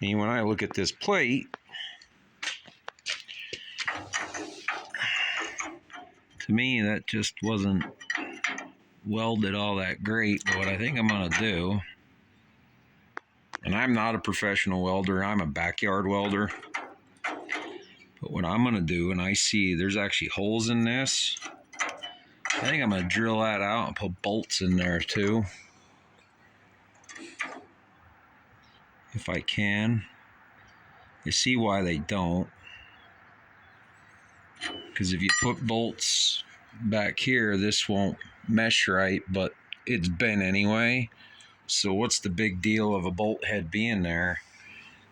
And when I look at this plate, to me that just wasn't welded all that great. But what I think I'm going to do, and I'm not a professional welder, I'm a backyard welder, but what I'm going to do, and I see there's actually holes in this, I think I'm going to drill that out and put bolts in there too, if I can. You see why they don't, because if you put bolts back here, this won't mesh right, but it's bent anyway. So what's the big deal of a bolt head being there?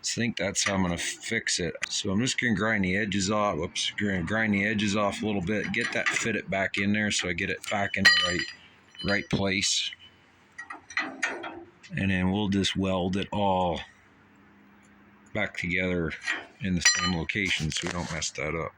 I think that's how I'm going to fix it. So I'm just going to grind the edges off. Whoops, going to grind the edges off a little bit, get that fitted back in there so I get it back in the right place. And then we'll just weld it all back together in the same location so we don't mess that up.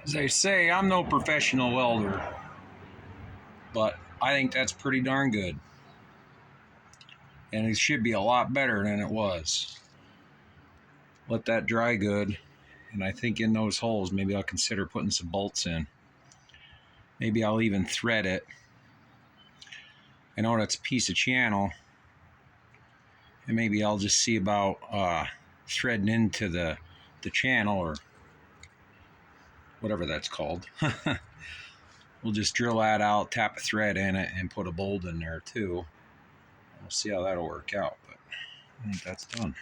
As I say, I'm no professional welder, but I think that's pretty darn good. And it should be a lot better than it was. Let that dry good, and I think in those holes, maybe I'll consider putting some bolts in. Maybe I'll even thread it. I know that's a piece of channel, and maybe I'll just see about threading into the channel, or whatever that's called. We'll just drill that out, tap a thread in it, and put a bolt in there too. We'll see how that'll work out, but I think that's done.